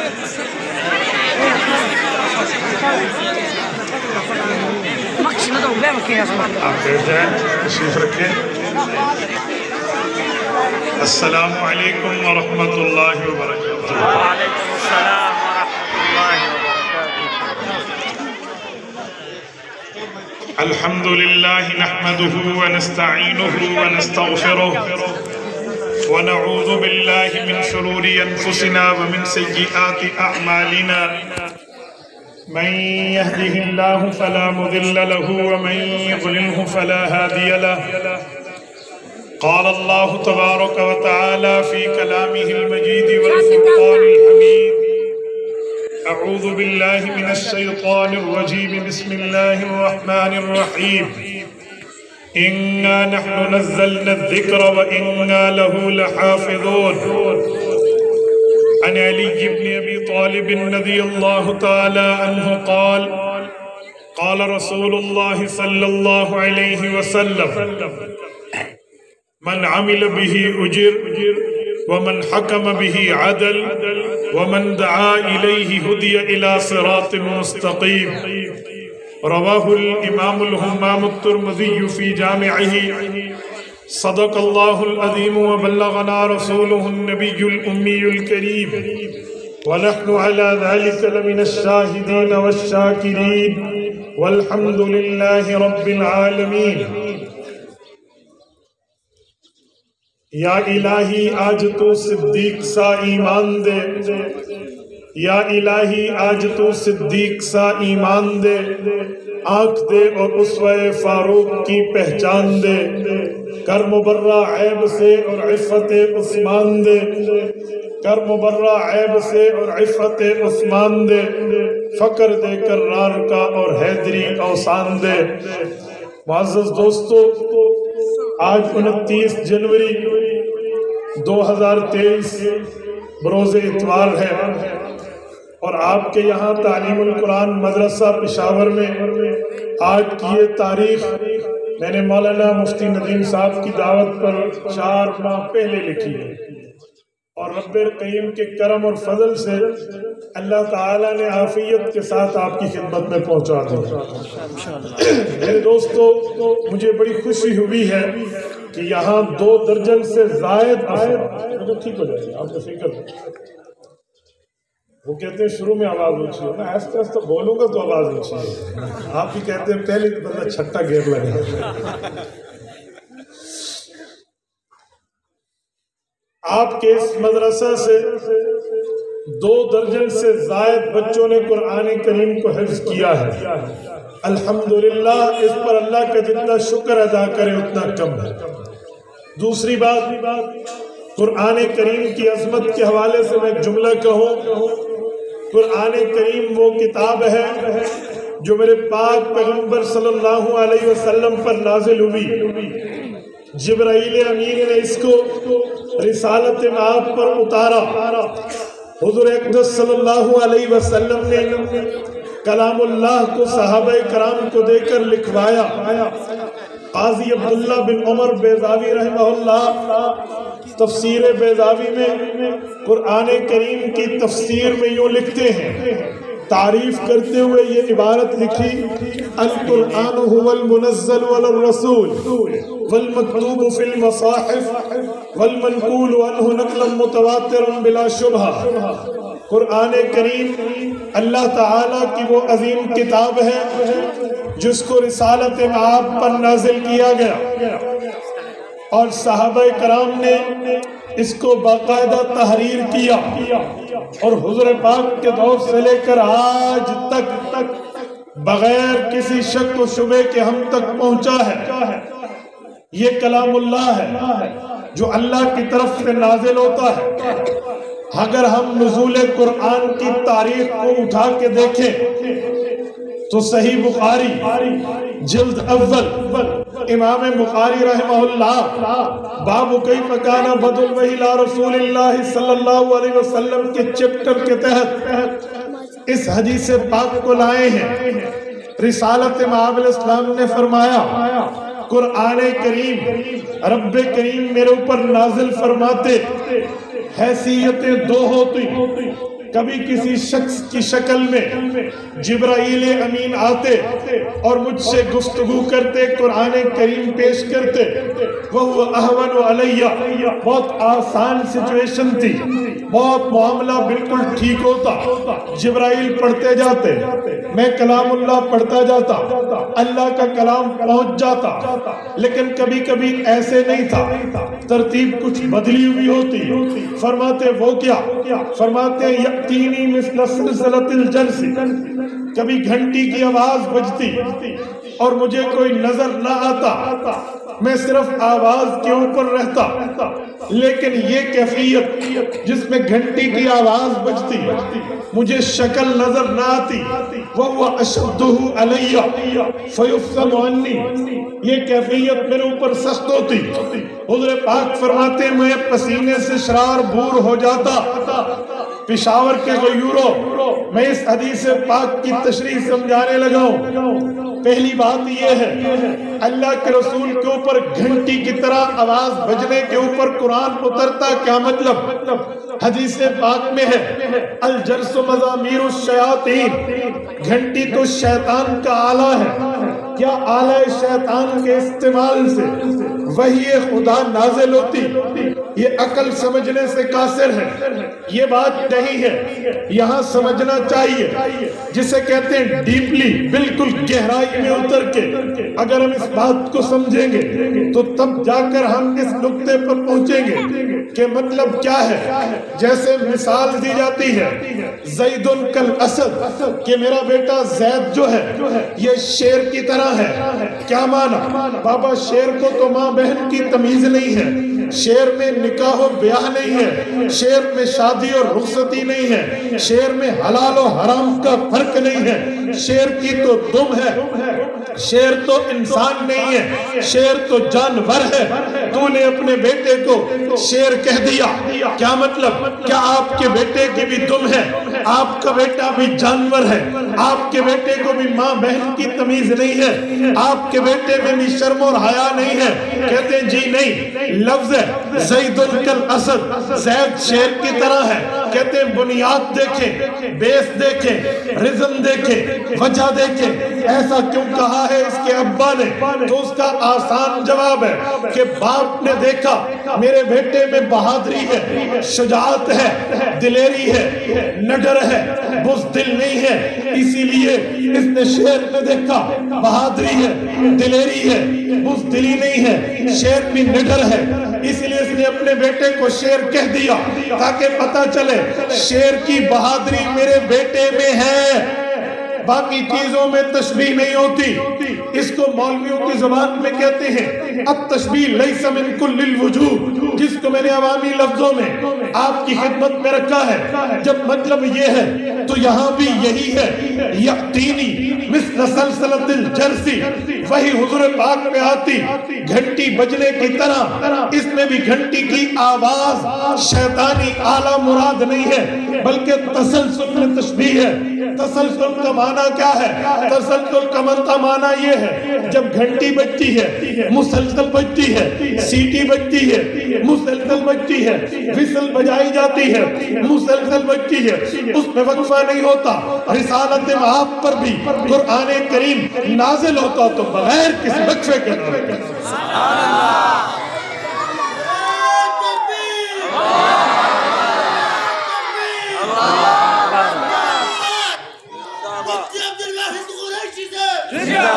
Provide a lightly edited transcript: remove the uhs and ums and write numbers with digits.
آپ بیٹھ جائیں، تشریف رکھیں۔ السلام علیکم ورحمۃ اللہ وبرکاتہ۔ وعلیکم السلام ورحمۃ اللہ وبرکاتہ۔ الحمد للہ نحمده ونستعینه ونستغفره ونعوذ باللہ من شرور انفسنا ومن سیئات اعمالنا، من يهده الله فلا مضل له ومن يضلله فلا هادي له۔ قال الله تبارك وتعالى في كلامه المجيد والفرقان الحميد: أعوذ بالله من الشيطان الرجيم، بسم الله الرحمن الرحيم، إنا نحن نزلنا الذكر وإنا له لحافظون۔ عن علي بن أبي طالب رضي الله تعالى عنه قال: قال رسول الله صلى الله عليه وسلم: من عمل به أجر ومن حكم به عدل ومن دعا إليه هدي إلى صراط مستقيم۔ رواه الإمام الهمام الترمذي في جامعه۔ صدق الله العظيم وبلغنا رسوله النبي الأمي الكريم، ونحن على ذلك لمن الشاهدين والشاكرين، والحمد لله رب العالمين۔ یا الہی آج تو صدیق سا ایمان دے، یا الہی آج تو صدیق سا ایمان دے، آنکھ دے اور اسوہ فاروق کی پہچان دے، کر مبرہ عیب سے اور عفت عثمان دے، کر مبرہ عیب سے اور عفت عثمان دے، فقر دے کرار کا اور حیدری اوسان دے۔ معزز دوستو، آج 29 جنوری 2023 بروز اتوار ہے، اور آپ کے یہاں تعلیم القرآن مدرسہ پشاور میں آج کی یہ تاریخ میں نے مولانا مفتی ندیم صاحب کی دعوت پر 4 ماہ پہلے لکھی ہے، اور رب کریم کے کرم اور فضل سے اللہ تعالیٰ نے عافیت کے ساتھ آپ کی خدمت میں پہنچا دی۔ میرے دوستو، مجھے بڑی خوشی ہوئی ہے کہ یہاں 2 درجن سے زائد ٹھیک ہو جائے گا، آپ کو فکر ہو۔ وہ کہتے ہیں شروع میں آواز اونچی ہو، میں ایسا ایسا بولوں گا تو آواز اونچی ہے، آپ بھی کہتے ہیں پہلے بندہ چھٹا گیئر لگے۔ آپ کے اس مدرسہ سے 2 درجن سے زائد بچوں نے قرآن کریم کو حفظ کیا ہے۔ الحمدللہ، اس پر اللہ کا جتنا شکر ادا کرے اتنا کم ہے۔ دوسری بات، قرآن کریم کی عظمت کے حوالے سے میں ایک جملہ کہوں۔ قرآن کریم وہ کتاب ہے جو میرے پاک پیغمبر صلی اللہ علیہ وسلم پر نازل ہوئی۔ جبرائیل امین نے اس کو رسالت مآب پر اتارا۔ حضور اقدس صلی اللہ علیہ وسلم نے کلام اللہ کو صحابہ کرام کو دے کر لکھوایا۔ قاضی عبداللہ بن عمر بیضاوی رحمہ اللہ تفسیر بیضاوی میں قرآن کریم کی تفسیر میں یوں لکھتے ہیں، تعریف کرتے ہوئے یہ عبارت لکھی: القرآن هو المنزل علی الرسول والمکتوب فی المصاحف والمنقول عنہ نقلا متواتر بلا شبہ۔ قرآن کریم اللہ تعالیٰ کی وہ عظیم کتاب ہے جس کو رسالت مآب پر نازل کیا گیا، اور صحابہ کرام نے اس کو باقاعدہ تحریر کیا، اور حضور پاک کے دور سے لے کر آج تک بغیر کسی شک و شبے کے ہم تک پہنچا ہے۔ یہ کلام اللہ ہے جو اللہ کی طرف سے نازل ہوتا ہے۔ اگر ہم نزول قرآن کی تاریخ کو اٹھا کے دیکھیں تو صحیح بخاری جلد اول، امام بخاری رحمہ اللہ باب کیف کان بدء الوحی الی رسول اللہ صلی اللہ علیہ وسلم کے چپٹر کے تحت اس حدیث پاک کو لائے ہیں۔ رسالت مآب علیہ السلام نے فرمایا، قرآن کریم رب کریم میرے اوپر نازل فرماتے، حیثیتیں 2 ہوتی، کبھی کسی شخص کی شکل میں جبرائیل امین آتے اور مجھ سے گفتگو کرتے، قرآن کریم پیش کرتے، وہ احون علیہ، بہت آسان سچویشن تھی، بہت معاملہ بالکل ٹھیک ہوتا، جبرائیل پڑھتے جاتے، میں کلام اللہ پڑھتا جاتا، اللہ کا کلام پہنچ جاتا، لیکن کبھی کبھی ایسے نہیں تھا، ترتیب کچھ بدلی ہوئی ہوتی۔ فرماتے وہ کیا؟ فرماتے یأتینی مثل سلسلۃ الجرس، کبھی گھنٹی کی آواز بجتی اور مجھے کوئی نظر نہ آتا، میں صرف آواز کے اوپر رہتا، لیکن یہ کیفیت جس میں گھنٹی کی آواز بجتی مجھے شکل نظر نہ آتی، وَهُوَ أَشَدُّهُ عَلَيَّ فَيُفْصَمُ عَنِّي، یہ کیفیت میرے اوپر سخت ہوتی۔ حضور پاک فرماتے میں پسینے سے شرار بور ہو جاتا، پشاور کے غیوروں، میں اس حدیث پاک کی تشریح سمجھانے لگا ہوں۔ پہلی بات یہ ہے، اللہ کے رسول کے اوپر گھنٹی کی طرح آواز بجنے کے اوپر قرآن اترتا، کیا مطلب؟ حدیث پاک میں ہے الجرس مزامیر الشیاطین، گھنٹی تو شیطان کا آلہ ہے، کیا آلہ شیطان کے استعمال سے وحی خدا نازل ہوتی، یہ عقل سمجھنے سے قاصر ہے، یہ بات نہیں ہے، یہاں سمجھنا چاہیے، جسے کہتے ہیں ڈیپلی، بالکل گہرائی میں اتر کے اگر ہم اس بات کو سمجھیں گے تو تب جا کر ہم اس نقطے پر پہنچیں گے کہ مطلب کیا ہے۔ جیسے مثال دی جاتی ہے زید کالاسد، کہ میرا بیٹا زید جو ہے یہ شیر کی طرح ہے، کیا معنی؟ بابا شیر کو تو ماں بہن کی تمیز نہیں ہے، شیر میں نکاح و بیاہ نہیں ہے، شیر میں شادی اور رخصتی نہیں ہے، شیر میں حلال و حرام کا فرق نہیں ہے، شیر کی تو دم ہے، شیر تو انسان نہیں ہے، شیر تو جانور ہے۔ تو نے اپنے بیٹے کو شیر کہہ دیا، کیا مطلب؟ کیا آپ کے بیٹے کی بھی دم ہے؟ آپ کا بیٹا بھی جانور ہے، آپ کے بیٹے کو بھی ماں بہن کی تمیز نہیں ہے، آپ کے بیٹے میں بھی شرم اور حیا نہیں ہے؟ کہتے ہیں جی نہیں، لفظ ہے زید کالاسد، زید شیر کی طرح ہے۔ کہتے ہیں بنیاد دیکھیں، بیس دیکھیں، رزم دیکھیں، وجہ دیکھیں، ایسا کیوں کہا ہے اس کے ابا نے؟ تو اس کا آسان جواب ہے کہ باپ نے دیکھا میرے بیٹے میں بہادری ہے، شجاعت ہے، دلیری ہے، نڈر ہے، بزدل نہیں ہے، اسی لیے اس نے شیر میں دیکھا بہادری ہے، دلیری ہے، بزدلی نہیں ہے، شیر بھی نڈر ہے، اسی لیے اس نے اپنے بیٹے کو شیر کہہ دیا تاکہ پتہ چلے شیر کی بہادری میرے بیٹے میں ہے، باقی چیزوں میں تشبیہ نہیں ہوتی۔ اس کو مولویوں کی زبان میں کہتے ہیں التشبیہ لیس من کل الوجوہ، جس کو میں نے عوامی لفظوں میں آپ کی خدمت میں رکھا ہے، جب مطلب یہ ہے تو یہاں بھی یہی ہے، یأتینی مثل سلسلۃ الجرس، وہی حضور پاک میں آتی گھنٹی بجنے کی طرح، اس میں بھی گھنٹی کی آواز شیطانی آلہ مراد نہیں ہے بلکہ تسلسل میں تشبیہ ہے۔ تسلسل کا معنی کیا ہے؟ تسلسل کا معنی یہ ہے جب گھنٹی بجتی ہے مسلسل بجتی ہے، سیٹی بجتی ہے مسلسل بجتی ہے، وصل بجائی جاتی ہے مسلسل بجتی ہے، اس میں وقفہ نہیں ہوتا۔ رسالت آپ پر بھی قرآن کریم نازل ہوتا تو بغیر کسی وقفے کے نازل ہوتا۔ زندہ